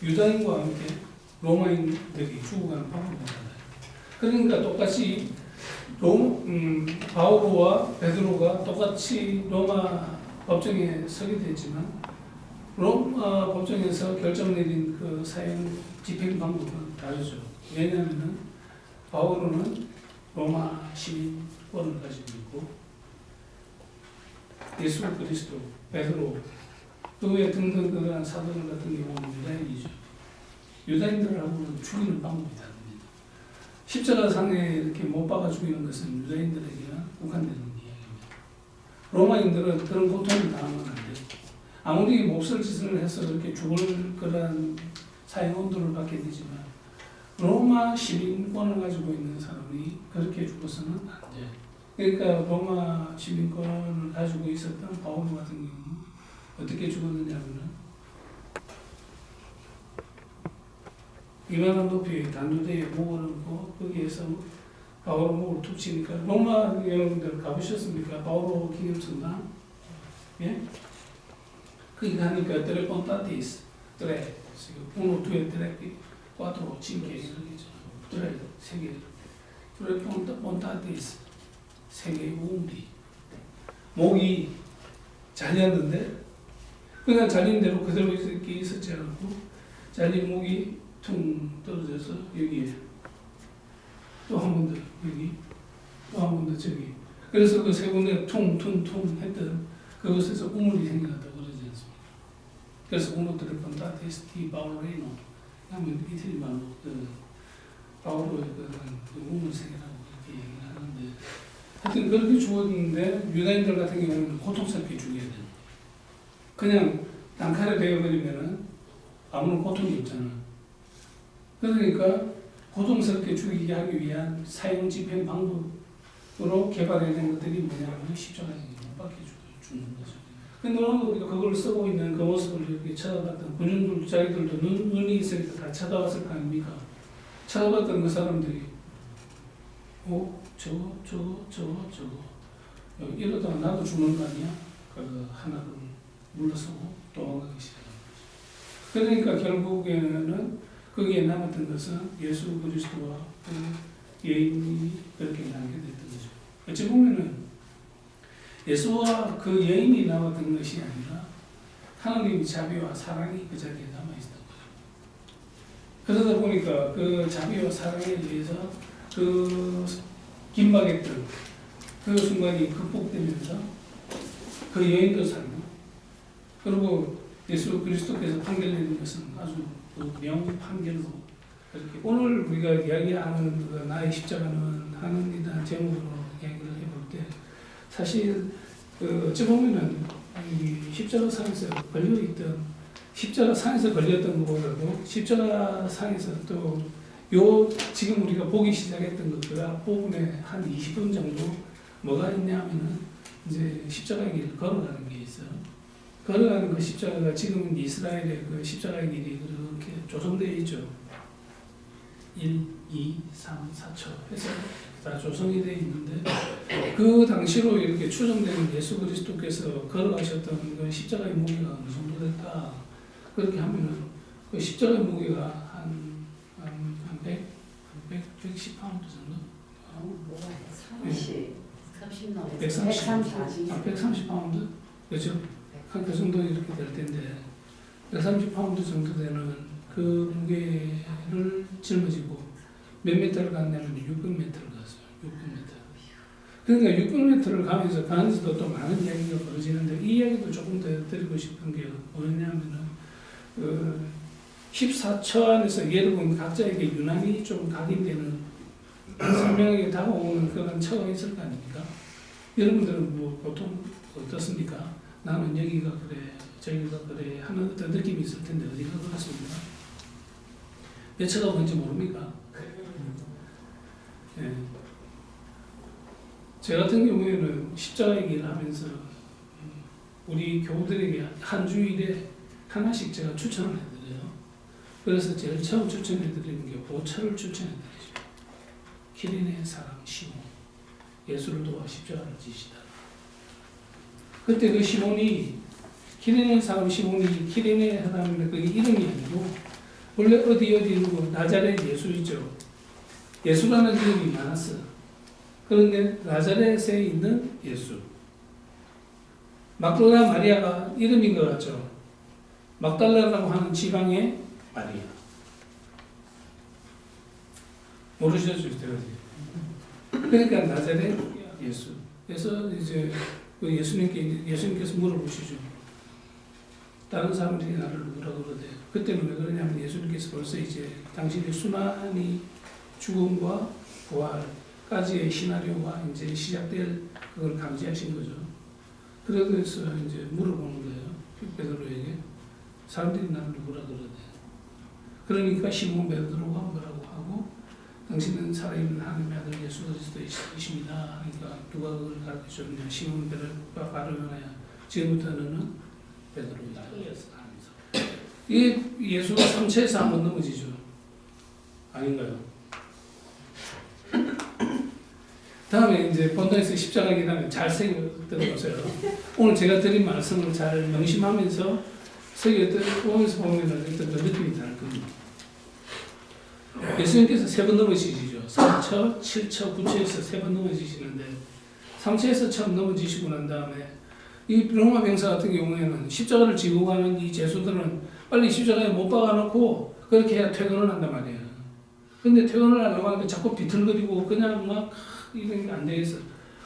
유다인과 함께 로마인들이 죽어가는 방법이잖아요. 그러니까 똑같이 바오로와 베드로가 똑같이 로마 법정에 서게 되지만 로마 법정에서 결정 내린 그 사형 집행 방법은 다르죠. 왜냐하면 바오로는 로마 시민권을 가지고 있고 예수 그리스도, 베드로, 그 외 등등 그러한 사도들 같은 경우는 유다인이죠. 유다인들하고는 죽이는 방법이 다릅니다. 십자가 상에 이렇게 못 박아 죽이는 것은 유다인들에게는 국한되는 이야기입니다. 로마인들은 그런 고통을 당하면 안 돼요. 아무리 몹쓸 짓을 해서 그렇게 죽을 그런 사형 온도를 받게 되지만 로마 시민권을 가지고 있는 사람이 그렇게 죽어서는 안 돼요. 그러니까 로마 시민권을 가지고 있었던 바오로 같은 경우는 어떻게 죽었느냐면은 이만한 높이의 단두대에 목을 얹고 거기에서 바오로 목을 툭 치니까 로마 여러분들 가보셨습니까? 바오로 기념성당? 예? 거기 가니까 tre pontatis, tre, uno, due, tre, quattro, cinque 이렇게 tre, 세 개, tre pontatis, 세 개의 우물이 목이 잘렸는데 그냥 잘린 대로 그대로 이렇게 있었지 않고 잘린 목이 퉁 떨어져서 여기에 또 한 번 더 여기 또 한 번 더 저기 그래서 그 세 군데 퉁퉁퉁 했던 그것에서 우물이 생겨났다고 그러지 않습니까? 그래서 우노들을 본타티스 디 바울레노 하면 이태리 말로 그 바울로의 그 우물 세계라고 그렇게 얘기를 하는데 하여튼 그렇게 죽었는데 유다인들 같은 경우는 고통스럽게 죽여야 돼요. 그냥 단칼에 베어버리면은 아무런 고통이 없잖아. 그러니까 고통스럽게 죽이게 하기 위한 사형 집행 방법으로 개발해낸 것들이 뭐냐면 십자가에 못 박혀 죽는 거죠. 근데 오늘 우리가 그걸 쓰고 있는 그 모습을 이렇게 쳐다봤던 군중들 자기들도 눈이 있으니까 다 쳐다봤을 거 아닙니까? 쳐다봤던 그 사람들이 저거 이러다가 나도 죽는 거 아니야? 그 하나를 물러서고 도망가기 시작합니다. 그러니까 결국에는 거기에 남았던 것은 예수 그리스도와 그 여인이 그렇게 남게 됐던 거죠. 어찌 보면은 예수와 그 여인이 남았던 것이 아니라 하나님의 자비와 사랑이 그 자리에 남아있었던 거죠. 그러다 보니까 그 자비와 사랑에 의해서 그 긴박했던 그 순간이 극복되면서 그 여인도 살고 그리고 예수 그리스도께서 판결내는 것은 아주 명판결로 이렇게 오늘 우리가 이야기하는 그 나의 십자가는 하나님이라는 제목으로 이야기를 해볼 때 사실 어찌 보면은 이 십자가 상에서 걸려있던 십자가 상에서 걸렸던 것보다도 십자가 상에서 또 지금 우리가 보기 시작했던 것 그 앞부분에 한 20분 정도 뭐가 있냐면은 이제 십자가의 길을 걸어가는 게 있어요. 걸어가는 그 십자가가 지금은 이스라엘의 그 십자가의 길이 그렇게 조성되어 있죠. 1, 2, 3, 4초 해서 다 조성이 되어 있는데 그 당시로 이렇게 추정되는 예수 그리스도께서 걸어가셨던 그 십자가의 무게가 어느 정도 될까? 그렇게 하면은 그 십자가의 무게가 한 110파운드 정도? 130파운드? 그렇죠? 한 그 정도 이렇게 될 텐데 130파운드 정도 되는 그 무게를 짊어지고 몇 미터를 갔냐면 600m를 갔어요. 600m. 그러니까 600m를 가면서 그 안에서도 또 많은 이야기가 벌어지는데 이 이야기도 조금 더 드리고 싶은 게 뭐냐면은 14처 안에서 여러분 각자에게 유난히 좀 각인되는 설명에게 다가오는 그런 처가 있을 거 아닙니까? 여러분들은 뭐 보통 어떻습니까? 나는 여기가 그래, 저기가 그래 하는 어떤 느낌이 있을 텐데 어디가 그렇습니까? 몇 처가 뭔지 모릅니까? 네. 저 같은 경우에는 십자가의 길을 하면서 우리 교우들에게 한 주일에 하나씩 제가 추천을 해드려요. 그래서 제일 처음 추천해드리는 게 5처를 추천해드리죠. 키리네 사람 시몬, 예수를 도와 십자가를 지시다. 그때 그 시몬이 키리네 사람 시몬이 키리네 사람의 그 이름이 아니고 원래 어디 누구 나자렛 예수이죠. 예수라는 이름이 많았어. 그런데 나자렛에 있는 예수. 막달라 마리아가 이름인 것 같죠. 막달라라고 하는 지방의 마리아. 모르셨죠, 그러니까 나자렛 예수. 그래서 이제 그 예수님께서 물어보시죠. 다른 사람들이 나를 누구라고 그러대. 그때는 왜 그러냐면 예수님께서 벌써 이제 당신의 순환이 죽음과 부활까지의 시나리오가 이제 시작될 그걸 감지하신 거죠. 그래서 이제 물어보는 거예요. 베드로에게. 사람들이 나를 누구라 그러대. 그러니까 시몬 베드로가 뭐라고 하고 당신은 살아있는 하나님의 아들 예수 그리스도이십니다. 그러니까 누가 그걸 가르쳐줬냐. 시몬 베드로가 바로요나야. 지금부터 너는 베드로이다. 이 예수가 삼체에서 한번 넘어지죠. 아닌가요? 다음에 이제 본당에서 십자가 계단을 잘 새겨 들어보세요. 오늘 제가 드린 말씀을 잘 명심하면서 새겨 들어보면서 보면 어떤 그 느낌이 다를 겁니다. 예수님께서 3번 넘어지시죠. 3처, 7처, 9처에서 3번 넘어지시는데 3처에서 처음 넘어지시고 난 다음에 이 로마 병사 같은 경우에는 십자가를 지고 가는 이 제수들은 빨리 십자가에 못 박아놓고 그렇게 해야 퇴근을 한단 말이에요. 근데 퇴근을 하려고 하니까 자꾸 비틀거리고 그냥 막 이런 게 안 되겠어.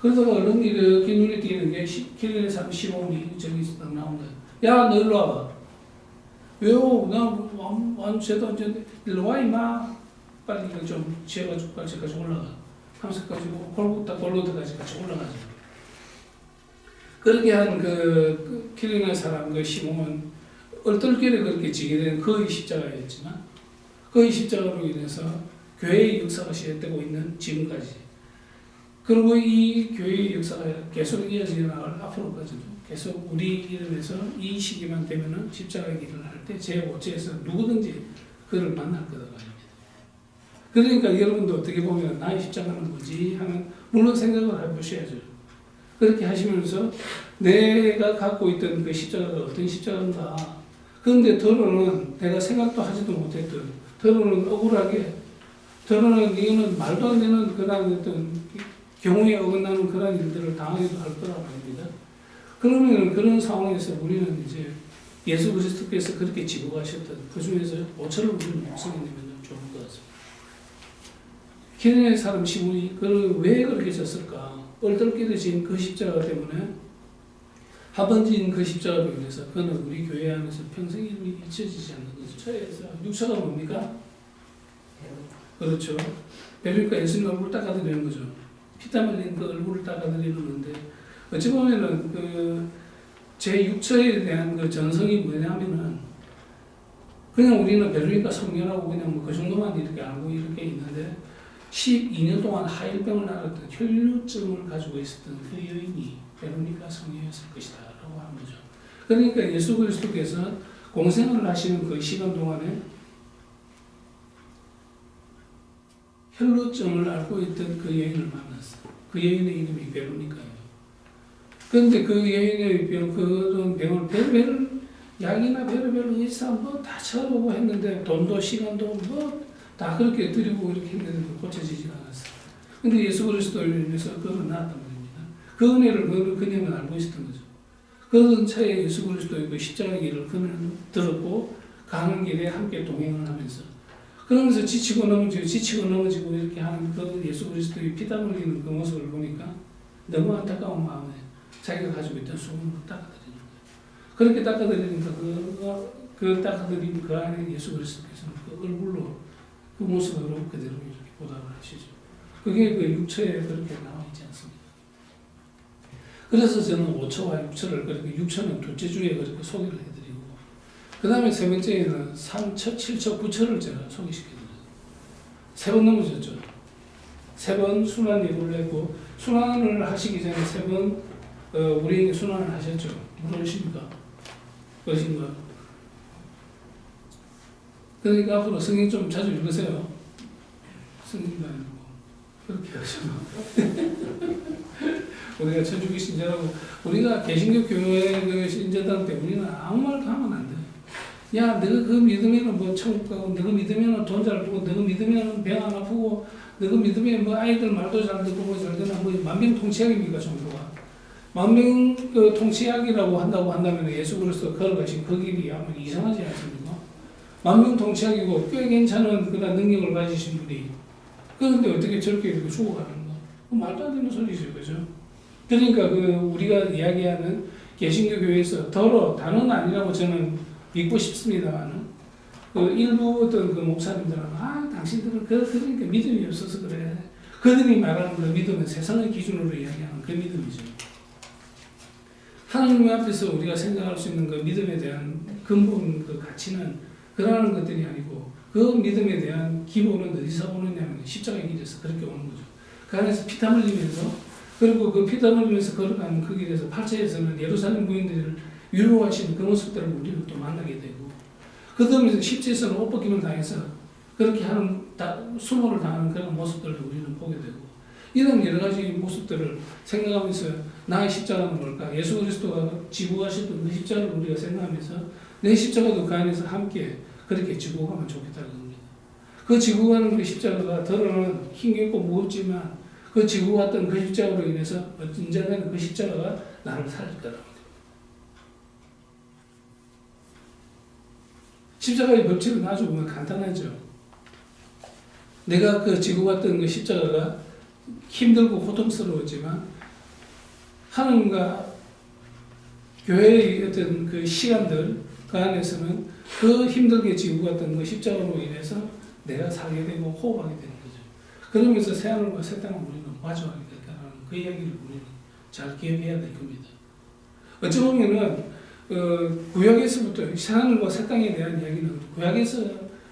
그러다가 얼른 이렇게 눈에 띄는 게 길의 사람 시몬이 저기 딱 나온 거예요. 야, 너 일로 와봐. 왜요? 나 쟤도 안 일로 와, 임마. 빨리 이거 좀 지어가지고 같이 올라가. 하면서 가지고 골고다까지 같이 올라가죠. 그렇게 한 그 길의 사람 그 시몬은 얼떨결에 그렇게 지게 된 거의 십자가였지만 거의 십자가로 인해서 교회의 역사가 시작되고 있는 지금까지. 그리고 이 교회의 역사가 계속 이어져 나갈 앞으로까지도 계속 우리 이름에서 이 시기만 되면은 십자가의 길을 할 때 제5처에서 누구든지 그를 만날 거다가 아닙니다. 그러니까 여러분도 어떻게 보면 나의 십자가는 뭐지 하는 물론 생각을 해보셔야죠. 그렇게 하시면서 내가 갖고 있던 그 십자가가 어떤 십자가인가. 그런데 더러는 내가 생각도 하지도 못했던 더러는 억울하게 더러는 이거는 말도 안 되는 그런 어떤 경우에 어긋나는 그런 일들을 당하기도 할 거라고 합니다. 그러면 그런 상황에서 우리는 이제 예수 그리스도께서 그렇게 지고 가셨던 그 중에서 5처를 우리는 묵상해 내면 좋을 것 같습니다. 기레네 사람 시몬이 왜 그렇게 졌을까? 얼떨결에 진 그 십자가 때문에 하번진 그 십자가로 인해서 그는 우리 교회 안에서 평생 이름이 잊혀지지 않는 거죠. 처에서 6처가 뭡니까? 그렇죠. 배우니까 예수님 얼굴을 닦아드리는 거죠. 피땀 흘린 그 얼굴을 닦아드리는 건데 어찌 보면은 그 제6처에 대한 그 전성이 뭐냐면은 그냥 우리는 배우니까 성녀라고 그냥 뭐 그 정도만 이렇게 알고 이렇게 있는데 12년 동안 하일병을 앓았던 혈류증을 가지고 있었던 그 여인이 베로니카 성녀였을 것이다 라고 하는 거죠. 그러니까 예수 그리스도께서 공생을 하시는 그 시간 동안에 혈루증을 앓고 있던 그 여인을 만났어요. 그 여인의 이름이 베로니카예요. 그런데 그 여인의 그런 병을 별별 약이나 별별 의사 뭐 다 쳐보고 했는데 돈도 시간도 뭐 다 그렇게 드리고 이렇게 했는데 고쳐지지가 않았어요. 근데 예수 그리스도를 위해서 그걸 나았단 말입니다. 그 은혜를 그녀는 알고 있었던 거죠. 그런 차에 예수 그리스도의 그 십자가의 길을 그녀는 들었고 가는 길에 함께 동행을 하면서 그러면서 지치고 넘어지고 이렇게 하는 그 예수 그리스도의 피땀 흘리는 그 모습을 보니까 너무 안타까운 마음에 자기가 가지고 있던 수금을 닦아드리는 거예요. 그렇게 닦아드리니까 그 닦아드린 그 안에 예수 그리스도께서는 그 얼굴로 그 모습으로 그대로 이렇게 보답을 하시죠. 그게 그 6처에 그렇게 나와 있지 않습니다. 그래서 저는 5처와 6처를 그렇게 6처는 둘째 주에 그렇게 소개를 해드리고 그 다음에 세 번째에는 3처, 7처, 9처를 제가 소개시켜드려요. 3번 넘어졌죠. 3번 순환 예고를 했고 순환을 하시기 전에 3번 우리에게 순환을 하셨죠. 모르십니까? 그것인가? 그러니까 앞으로 성경 좀 자주 읽으세요. 성경도 안 읽고 그렇게 하시면 우리가 천주교 신자라고 우리가 개신교 교회 그 신자들한테 우리는 아무 말도 하면 안 돼요. 야, 너가 그거 믿으면은 뭐 천국 가고, 너가 믿으면은 돈 잘 벌고, 너가 믿으면은 병 안 아프고, 너가 믿으면 뭐 아이들 말도 잘 듣고 뭐 잘 되나, 뭐 만병통치약입니까, 정도가. 만병 통치약이라고 한다고 한다면 예수 그리스도 걸어가신 그 길이 아마 이상하지 않습니까? 만병통치약이고 꽤 괜찮은 그런 능력을 가지신 분이 그런데 어떻게 저렇게 이렇게 죽어가는가? 말도 안 되는 소리죠, 그죠? 그러니까 우리가 이야기하는 개신교 교회에서 단어는 아니라고 저는 믿고 싶습니다만은 일부 어떤 목사님들은 당신들은 그러니까 믿음이 없어서 그래. 그들이 말하는 그 믿음은 세상의 기준으로 이야기하는 그 믿음이죠. 하나님 앞에서 우리가 생각할 수 있는 그 믿음에 대한 근본 그 가치는 그러한 것들이 아니고 그 믿음에 대한 기본은 어디서 오느냐면 십자가의 길에서 그렇게 오는 거죠. 그 안에서 피땀 흘리면서 그리고 그 피땀 흘리면서 걸어가는 그 길에서 8절에서는 예루살렘 부인들을 위로하시는 그 모습들을 우리는 또 만나게 되고 그 다음에 10절에서는 옷 벗김을 당해서 그렇게 하는 수모를 당하는 그런 모습들을 우리는 보게 되고 이런 여러 가지 모습들을 생각하면서 나의 십자가는 뭘까? 예수 그리스도가 지고 가셨던 그 십자가를 우리가 생각하면서 내 십자가도 그 안에서 함께 그렇게 지고 가면 좋겠다는 겁니다. 그 지고 가는 그 십자가가 더러는 힘겹고 무겁지만 그 지고 갔던 그 십자가로 인해서 언젠가는 그 십자가가 나를 살릴 거랍니다. 십자가의 법칙은 아주 간단하죠. 내가 그 지고 갔던 그 십자가가 힘들고 고통스러웠지만 하나님과 교회의 어떤 그 시간들 그 안에서는 그 힘들게 지고 갔던 그 십자가로 인해서 내가 살게 되고 호흡하게 되는 거죠. 그러면서 새하늘과 새 땅을 우리는 마주하게 될 거라는 그 이야기를 우리는 잘 기억해야 될 겁니다. 어찌 보면은 구약에서부터 새하늘과 새 땅에 대한 이야기는 구약에서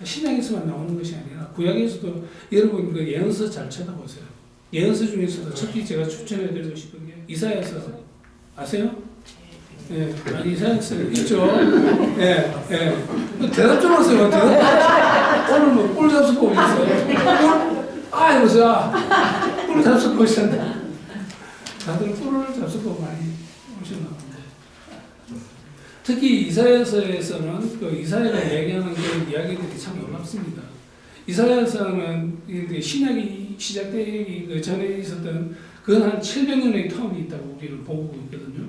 신약에서만 나오는 것이 아니라 구약에서도 여러분 그 예언서 잘 쳐다보세요. 예언서 중에서도 특히 제가 추천해드리고 싶은 게 이사야서 아세요? 예, 이사야서 있죠. 예, 예. 대답 좀 하세요. 오늘 뭐 꿀 잡수고 있어요. 이러면서 꿀 잡수고 있었는데 다들 꿀을 잡수고 많이 오셨나 본데. 특히 이사야서에서는 그 이사야가 얘기하는 그 이야기들이 참 놀랍습니다. 이사야서는 신약이 시작되기 그 전에 있었던 그건 한 700년의 텀이 있다고 우리는 보고 있거든요.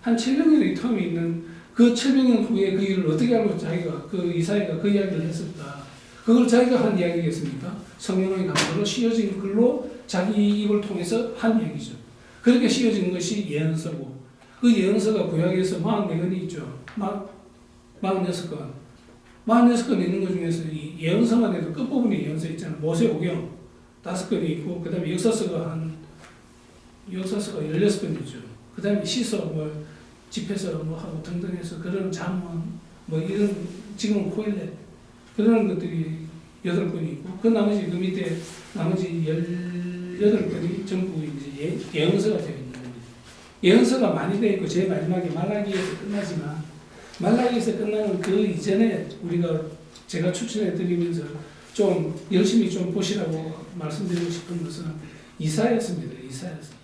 한 700년의 텀이 있는 그 700년 후에 그 일을 어떻게 알고 자기가 그 이사야가 그 이야기를 했을까? 그걸 자기가 한 이야기겠습니까? 성령의 감동으로 씌어진 글로 자기 입을 통해서 한 얘기죠. 그렇게 씌어진 것이 예언서고 그 예언서가 구약에서 44권이 있죠. 46권. 46권 있는 것 중에서 이 예언서만 해도 끝부분에 예언서 있잖아요. 모세오경 5권이 있고 그 다음에 역사서가 16권이죠. 그 다음에 시서 집에서 하고 등등 해서 그런 잠언 이런 지금은 코일렛 그런 것들이 8권이 있고 그 나머지 그 밑에 나머지 18권이 전부 이제 예언서가 되어 있는 겁니다. 예언서가 많이 되어 있고 제일 마지막에 말라기에서 끝나지만 말라기에서 끝나는 그 이전에 제가 추천해 드리면서 좀 열심히 좀 보시라고 말씀드리고 싶은 것은 이사야서입니다. 이사야서.